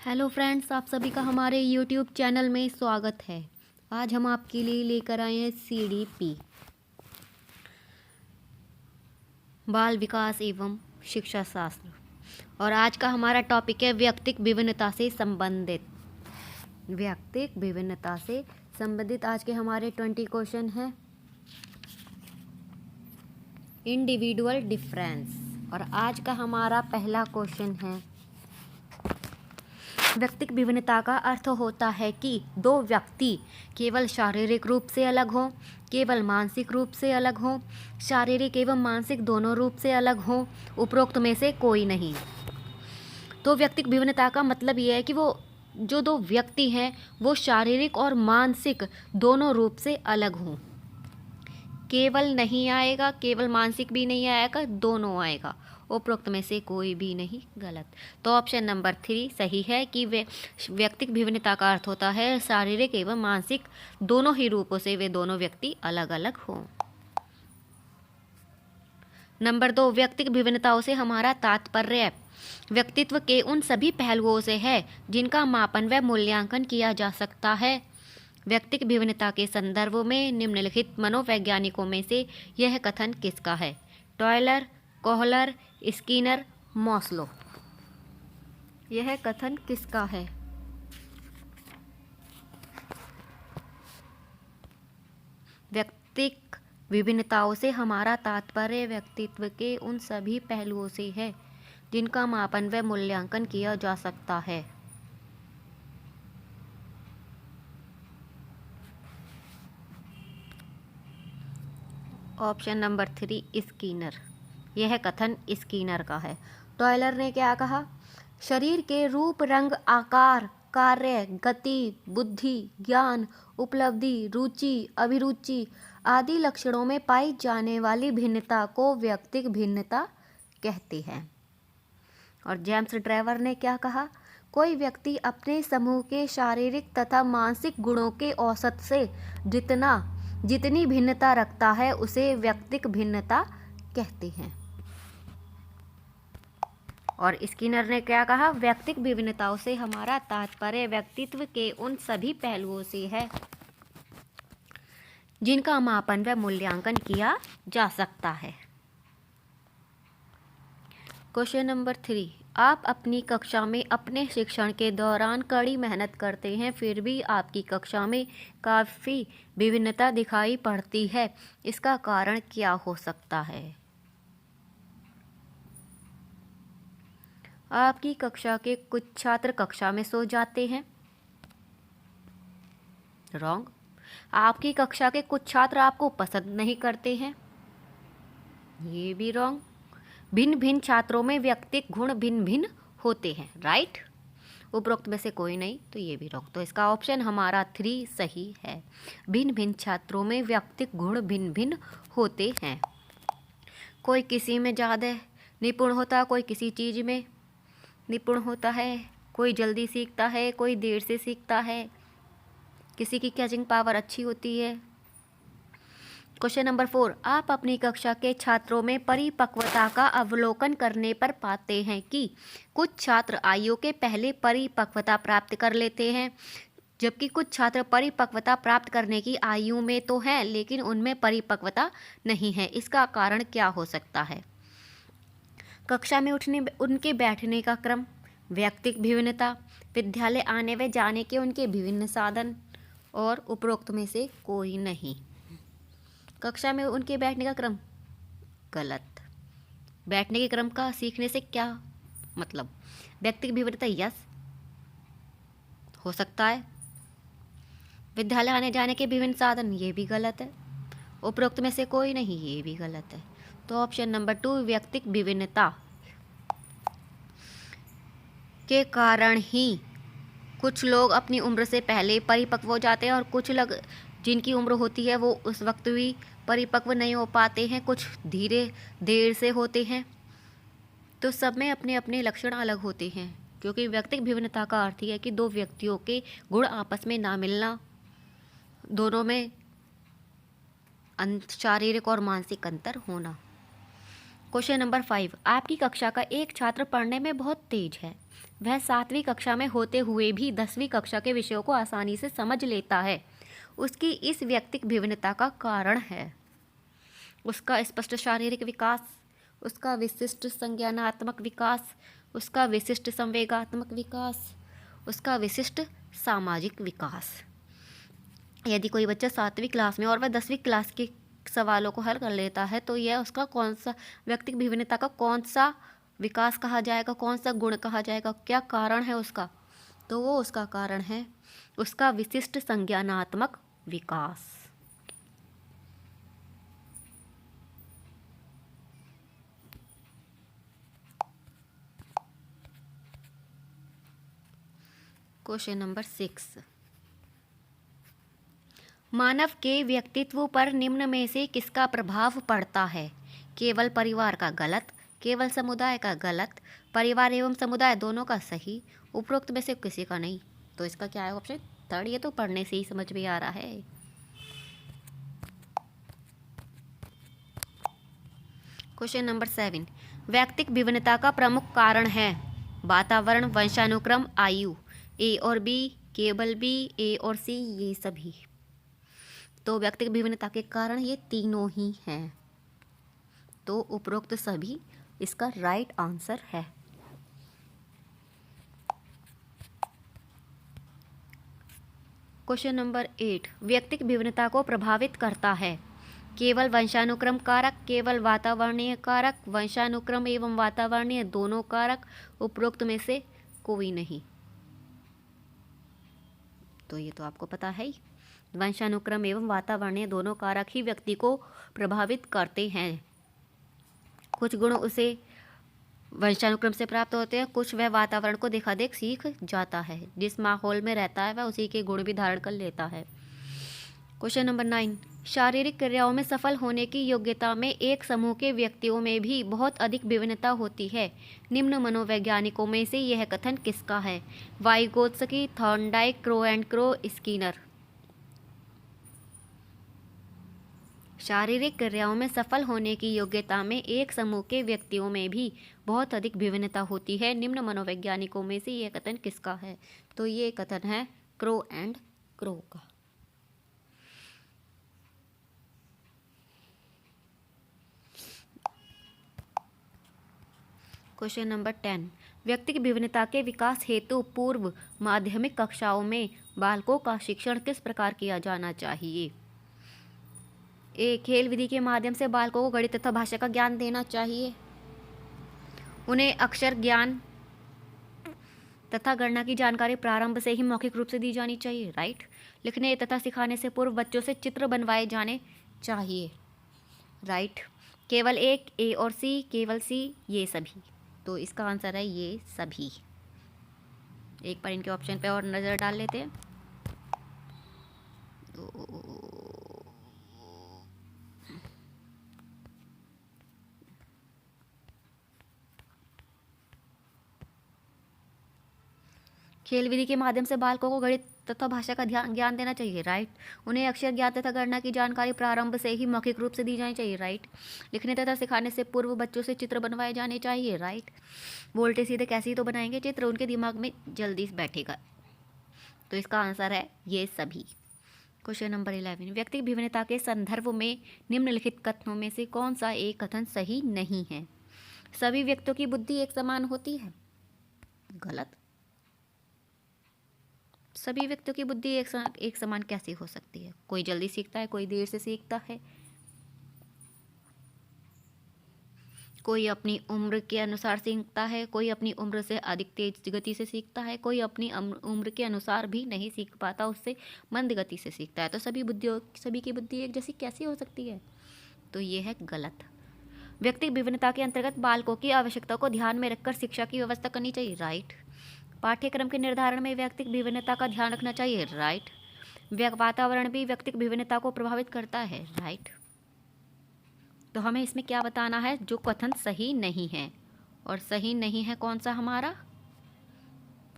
Hello friends, आप सभी का हमारे यूट्यूब चैनल में स्वागत है। आज हम आपके लिए लेकर आए हैं CDP बाल विकास एवं शिक्षा शास्त्र। और आज का हमारा टॉपिक है व्यक्तिक विभिन्नता से संबंधित। आज के हमारे 20 क्वेश्चन हैं। Individual difference. और आज का हमारा पहला क्वेश्चन है, व्यक्तिक विभिन्नता का अर्थ होता है कि दो व्यक्ति केवल शारीरिक रूप से अलग हों, केवल मानसिक रूप से अलग हों, शारीरिक एवं मानसिक दोनों रूप से अलग हों, उपरोक्त में से कोई नहीं। तो व्यक्तिक विभिन्नता का मतलब ये है कि वो जो दो व्यक्ति हैं वो शारीरिक और मानसिक दोनों रूप से अलग हों। केवल नहीं आएगा, केवल मानसिक भी नहीं आएगा, दोनों आएगा। उपरोक्त में से कोई भी नहीं, गलत। तो ऑप्शन नंबर 3 सही है कि वे व्यक्तिक विभिन्नता का अर्थ होता है शारीरिक एवं मानसिक दोनों ही रूपों से वे दोनों व्यक्ति अलग अलग हों। नंबर 2, व्यक्तिक विभिन्नताओं से हमारा तात्पर्य व्यक्तित्व के उन सभी पहलुओं से है जिनका मापन व मूल्यांकन किया जा सकता है। व्यक्तिक विभिन्नता के संदर्भ में निम्नलिखित मनोवैज्ञानिकों में से यह कथन किसका है? टॉयलर, कोहलर, स्किनर, मॉस्लो। यह कथन किसका है? व्यक्तिक विभिन्नताओं से हमारा तात्पर्य व्यक्तित्व के उन सभी पहलुओं से है जिनका मापन व मूल्यांकन किया जा सकता है। Option number 3 Skinner. यह कथन स्किनर का है। टॉयलर ने क्या कहा? शरीर के रूप, रंग, आकार, कार्य, गति, बुद्धि, ज्ञान, उपलब्धि, रुचि, अभिरुचि आदि लक्षणों में पाई जाने वाली भिन्नता को व्यक्तिक भिन्नता कहते हैं। और जेम्स ड्राइवर ने क्या कहा? कोई व्यक्ति अपने समूह के शारीरिक तथा मानसिक गुणों के औसत से जितनी भिन्नता रखता है उसे व्यक्तिक भिन्नता कहते हैं। और स्किनर ने क्या कहा? व्यक्तिक विभिन्नताओं से हमारा तात्पर्य व्यक्तित्व के उन सभी पहलुओं से है जिनका मापन व मूल्यांकन किया जा सकता है। क्वेश्चन नंबर 3, आप अपनी कक्षा में अपने शिक्षण के दौरान कड़ी मेहनत करते हैं, फिर भी आपकी कक्षा में काफ़ी विभिन्नता दिखाई पड़ती है। इसका कारण क्या हो सकता है? आपकी कक्षा के कुछ छात्र कक्षा में सो जाते हैं। रॉन्ग। आपकी कक्षा के कुछ छात्र आपको पसंद नहीं करते हैं। ये भी रॉन्ग। भिन्न भिन्न छात्रों में व्यक्तिक गुण भिन्न भिन्न होते हैं। राइट। उपरोक्त में से कोई नहीं, तो ये भी रॉन्ग। तो इसका ऑप्शन हमारा 3 सही है। भिन्न भिन्न छात्रों में व्यक्तिक गुण भिन्न भिन्न होते हैं। कोई किसी में ज़्यादा निपुण होता है, कोई किसी चीज़ में निपुण होता है, कोई जल्दी सीखता है, कोई देर से सीखता है, किसी की कैचिंग पावर अच्छी होती है। क्वेश्चन नंबर 4, आप अपनी कक्षा के छात्रों में परिपक्वता का अवलोकन करने पर पाते हैं कि कुछ छात्र आयु के पहले परिपक्वता प्राप्त कर लेते हैं, जबकि कुछ छात्र परिपक्वता प्राप्त करने की आयु में तो हैं लेकिन उनमें परिपक्वता नहीं है। इसका कारण क्या हो सकता है? कक्षा में उनके बैठने का क्रम, व्यक्तिक विभिन्नता, विद्यालय आने व जाने के उनके विभिन्न साधन, और उपरोक्त में से कोई नहीं। कक्षा में उनके बैठने का क्रम, गलत। बैठने के क्रम का सीखने से क्या मतलब? व्यक्तिक विभिन्नता यस हो सकता है। विद्यालय आने जाने के विभिन्न साधन, ये भी गलत है। उपरोक्त में से कोई नहीं, ये भी गलत है। तो ऑप्शन नंबर 2 व्यक्तिक विभिन्नता के कारण ही कुछ लोग अपनी उम्र से पहले परिपक्व हो जाते हैं और कुछ लोग जिनकी उम्र होती है वो उस वक्त भी परिपक्व नहीं हो पाते हैं, कुछ देर से होते हैं। तो सब में अपने अपने लक्षण अलग होते हैं, क्योंकि व्यक्तिक विभिन्नता का अर्थ ही है कि दो व्यक्तियों के गुण आपस में ना मिलना, दोनों में शारीरिक और मानसिक अंतर होना। क्वेश्चन नंबर 5, आपकी कक्षा का एक छात्र पढ़ने में बहुत तेज है, वह 7वीं कक्षा में होते हुए भी 10वीं कक्षा के विषयों को आसानी से समझ लेता है। उसकी इस व्यक्तिक भिन्नता का कारण है उसका स्पष्ट शारीरिक विकास, उसका विशिष्ट संज्ञानात्मक विकास, उसका विशिष्ट संवेगात्मक विकास, उसका विशिष्ट सामाजिक विकास। यदि कोई बच्चा 7वीं क्लास में और वह 10वीं क्लास के सवालों को हल कर लेता है तो यह उसका कौन सा व्यक्तिक भिन्नता का कौन सा विकास कहा जाएगा, कौन सा गुण कहा जाएगा, क्या कारण है उसका? तो वो उसका कारण है उसका विशिष्ट संज्ञानात्मक विकास। क्वेश्चन नंबर 6, मानव के व्यक्तित्व पर निम्न में से किसका प्रभाव पड़ता है? केवल परिवार का गलत, केवल समुदाय का गलत, परिवार एवं समुदाय दोनों का सही, उपरोक्त में से किसी का नहीं। तो इसका क्या है ऑप्शन 3? ये तो पढ़ने से ही समझ में आ रहा है। क्वेश्चन नंबर 7, व्यक्तिक भिन्नता का प्रमुख कारण है वातावरण, वंशानुक्रम, आयु। ए और बी, केवल बी, ए और सी, ये सभी। तो व्यक्तिक भिन्नता के कारण ये तीनों ही हैं। तो उपरोक्त सभी इसका राइट आंसर है। क्वेश्चन नंबर 8, व्यक्तिक भिन्नता को प्रभावित करता है केवल वंशानुक्रम कारक, केवल वातावरणीय कारक, वंशानुक्रम एवं वातावरणीय दोनों कारक, उपरोक्त में से कोई नहीं। तो ये तो आपको पता है ही, वंशानुक्रम एवं वातावरणीय दोनों कारक ही व्यक्ति को प्रभावित करते हैं। कुछ गुण उसे वंशानुक्रम से प्राप्त होते हैं, कुछ वह वातावरण को देखा देख सीख जाता है। जिस माहौल में रहता है वह उसी के गुण भी धारण कर लेता है। क्वेश्चन नंबर 9, शारीरिक क्रियाओं में सफल होने की योग्यता में एक समूह के व्यक्तियों में भी बहुत अधिक विभिन्नता होती है। निम्न मनोवैज्ञानिकों में से यह कथन किसका है? Vygotsky, Thorndike, crow and crow, Skinner. शारीरिक क्रियाओं में सफल होने की योग्यता में एक समूह के व्यक्तियों में भी बहुत अधिक विभिन्नता होती है। निम्न मनोवैज्ञानिकों में से यह कथन किसका है? तो ये कथन है क्रो एंड क्रो का। क्वेश्चन नंबर 10, व्यक्तिक विभिन्नता के विकास हेतु पूर्व माध्यमिक कक्षाओं में बालकों का शिक्षण किस प्रकार किया जाना चाहिए? ए, खेल विधि के माध्यम से बालकों को गणित तथा भाषा का ज्ञान देना चाहिए। उन्हें अक्षर ज्ञान तथा गणना की जानकारी प्रारंभ से ही मौखिक रूप से दी जानी चाहिए। राइट। लिखने तथा सिखाने से पूर्व बच्चों से चित्र बनवाए जाने चाहिए। राइट। केवल एक, ए और सी, केवल सी, ये सभी। तो इसका आंसर है ये सभी। एक बार इनके ऑप्शन पे और नज़र डाल लेते हैं। खेल विधि के माध्यम से बालकों को गणित तथा भाषा का ज्ञान देना चाहिए। राइट। उन्हें अक्षर ज्ञान तथा गणना की जानकारी प्रारंभ से ही मौखिक रूप से दी जानी चाहिए। राइट। लिखने तथा सिखाने से पूर्व बच्चों से चित्र बनवाए जाने चाहिए। राइट। बोलते सीधे कैसे ही तो बनाएंगे चित्र, उनके दिमाग में जल्दी बैठेगा। तो इसका आंसर है ये सभी। क्वेश्चन नंबर 11, व्यक्तिगत विभिन्नता के संदर्भ में निम्नलिखित कथनों में से कौन सा एक कथन सही नहीं है? सभी व्यक्तियों की बुद्धि एक समान होती है। गलत। सभी व्यक्तियों की बुद्धि एक समान कैसे हो सकती है? कोई जल्दी सीखता है, कोई देर से सीखता है, कोई अपनी उम्र के अनुसार सीखता है, कोई अपनी उम्र से अधिक तेज गति से सीखता है, कोई अपनी उम्र के अनुसार भी नहीं सीख पाता, उससे मंद गति से सीखता है। तो सभी की बुद्धि एक जैसी कैसी हो सकती है? तो ये है गलत। व्यक्तिगत विभिन्नता के अंतर्गत बालकों की आवश्यकता को ध्यान में रखकर शिक्षा की व्यवस्था करनी चाहिए। राइट। पाठ्यक्रम के निर्धारण में व्यक्तिगत विभिन्नता का ध्यान रखना चाहिए। राइट। वातावरण भी व्यक्तिगत विभिन्नता को प्रभावित करता है। राइट। तो हमें इसमें क्या बताना है? जो कथन सही नहीं है। और सही नहीं है कौन सा हमारा?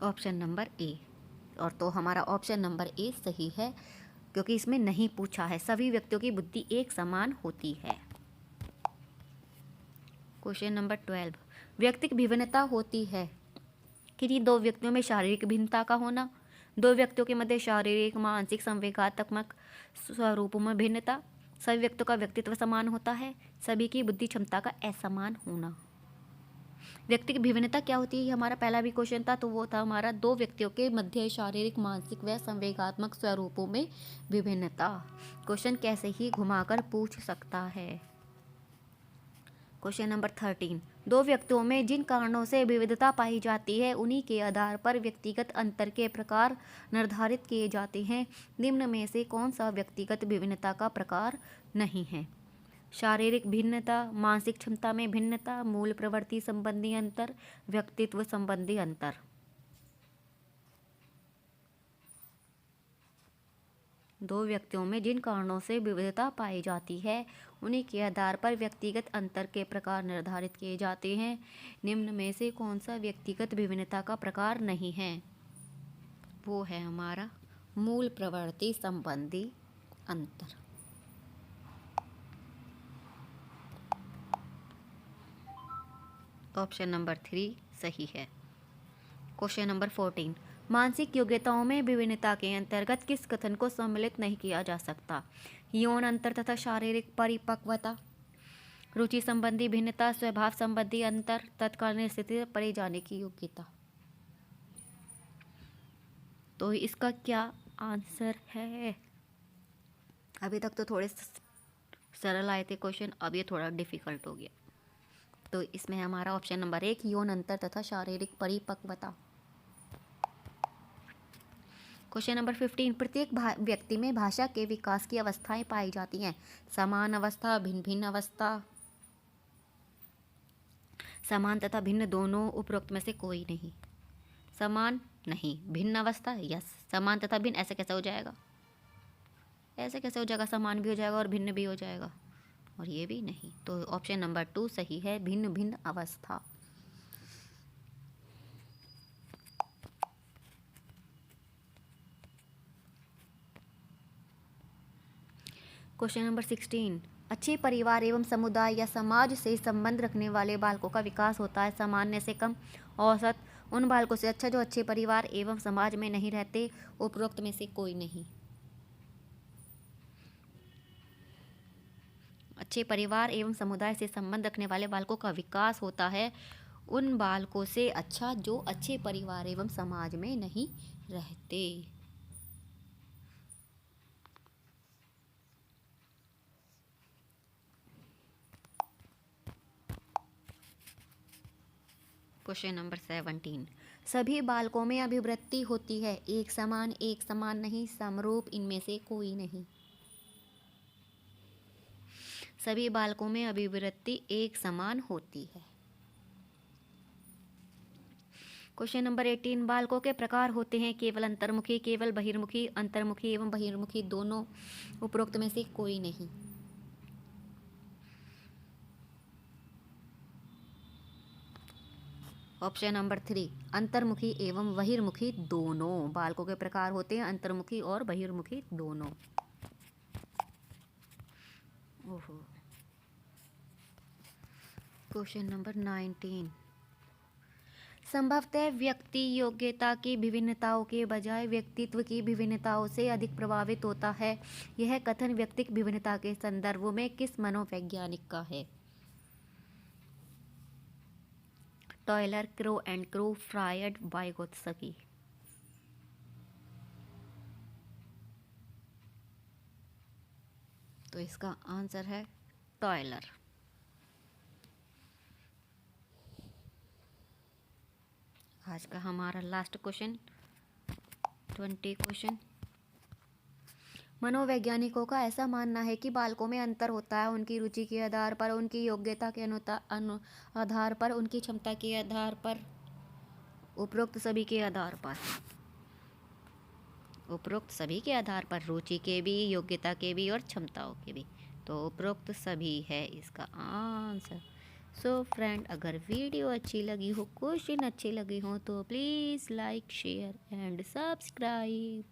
Option number A. और तो हमारा ऑप्शन नंबर ए सही है, क्योंकि इसमें नहीं पूछा है सभी व्यक्तियों की बुद्धि एक समान होती है। क्वेश्चन नंबर 12, व्यक्तिगत विभिन्नता होती है किन्हीं दो व्यक्तियों में शारीरिक भिन्नता का होना, दो व्यक्तियों के मध्य शारीरिक मानसिक संवेगात्मक स्वरूपों में भिन्नता, सभी व्यक्तियों का व्यक्तित्व समान होता है, सभी की बुद्धि क्षमता का असमान होना। व्यक्ति की विभिन्नता क्या होती है, हमारा पहला भी क्वेश्चन था, तो वो था हमारा दो व्यक्तियों के मध्य शारीरिक मानसिक व संवेगात्मक स्वरूपों में विभिन्नता। क्वेश्चन कैसे ही घुमाकर पूछ सकता है। क्वेश्चन नंबर 13, दो व्यक्तियों में जिन कारणों से विविधता पाई जाती है उन्हीं के आधार पर व्यक्तिगत अंतर के प्रकार निर्धारित किए जाते हैं। निम्न में से कौन सा व्यक्तिगत विभिन्नता का प्रकार नहीं है? शारीरिक भिन्नता, मानसिक क्षमता में भिन्नता, मूल प्रवृत्ति संबंधी अंतर, व्यक्तित्व संबंधी अंतर। दो व्यक्तियों में जिन कारणों से विविधता पाई जाती है उन्हीं के आधार पर व्यक्तिगत अंतर के प्रकार निर्धारित किए जाते हैं। निम्न में से कौन सा व्यक्तिगत विभिन्नता का प्रकार नहीं है? वो है हमारा मूल प्रवृत्ति संबंधी अंतर। ऑप्शन नंबर 3 सही है। क्वेश्चन नंबर 14, मानसिक योग्यताओं में विभिन्नता के अंतर्गत किस कथन को सम्मिलित नहीं किया जा सकता? यौन अंतर तथा शारीरिक परिपक्वता, रुचि संबंधी भिन्नता, स्वभाव संबंधी अंतर, तत्कालीन स्थिति से परे जाने की योग्यता। तो इसका क्या आंसर है? अभी तक तो थोड़े सरल आए थे क्वेश्चन, अब ये थोड़ा डिफिकल्ट हो गया। तो इसमें हमारा ऑप्शन नंबर 1 यौन अंतर तथा शारीरिक परिपक्वता। क्वेश्चन नंबर 15, प्रत्येक व्यक्ति में भाषा के विकास की अवस्थाएं पाई जाती हैं। समान अवस्था, भिन्न भिन्न अवस्था, समान तथा भिन्न दोनों, उपरोक्त में से कोई नहीं। समान नहीं, भिन्न अवस्था यस, समान तथा भिन्न ऐसे कैसे हो जाएगा? ऐसे कैसे हो जाएगा? समान भी हो जाएगा और भिन्न भी हो जाएगा, और ये भी नहीं। तो ऑप्शन नंबर 2 सही है, भिन्न भिन्न अवस्था। क्वेश्चन नंबर 16, अच्छे परिवार एवं समुदाय या समाज से संबंध रखने वाले बालकों का विकास होता है सामान्य से कम, औसत, उन बालकों से अच्छा जो अच्छे परिवार एवं समाज में नहीं रहते, उपरोक्त में से कोई नहीं। अच्छे परिवार एवं समुदाय से संबंध रखने वाले बालकों का विकास होता है उन बालकों से अच्छा जो अच्छे परिवार एवं समाज में नहीं रहते। क्वेश्चन नंबर 17, सभी बालकों में अभिवृत्ति होती है, एक समान नहीं, समरूप, इनमें से कोई नहीं। सभी बालकों में अभिवृत्ति एक समान होती है। क्वेश्चन नंबर 18, बालकों के प्रकार होते हैं केवल अंतर्मुखी, केवल बहिर्मुखी, अंतर्मुखी एवं बहिर्मुखी दोनों, उपरोक्त में से कोई नहीं। ऑप्शन नंबर 3, अंतर्मुखी एवं बहिर्मुखी दोनों, बालकों के प्रकार होते हैं अंतर्मुखी और बहिर्मुखी दोनों। ओहो। क्वेश्चन नंबर 19, संभवतः व्यक्ति योग्यता की विभिन्नताओं के बजाय व्यक्तित्व की विभिन्नताओं से अधिक प्रभावित होता है। यह कथन व्यक्तिक विभिन्नता के संदर्भ में किस मनोवैज्ञानिक का है? Tyler, Crow and Crow, Freud, Vygotsky. तो इसका आंसर है टॉयलर। आज का हमारा लास्ट क्वेश्चन 20 क्वेश्चन। मनोवैज्ञानिकों का ऐसा मानना है कि बालकों में अंतर होता है उनकी रुचि के आधार पर, उनकी योग्यता के आधार पर, उनकी क्षमता के आधार पर, उपरोक्त सभी के आधार पर। उपरोक्त सभी के आधार पर, रुचि के भी, योग्यता के भी और क्षमताओं के भी। तो उपरोक्त सभी है इसका आंसर। सो फ्रेंड, अगर वीडियो अच्छी लगी हो, क्वेश्चन अच्छे लगे हो, तो please like, share and subscribe.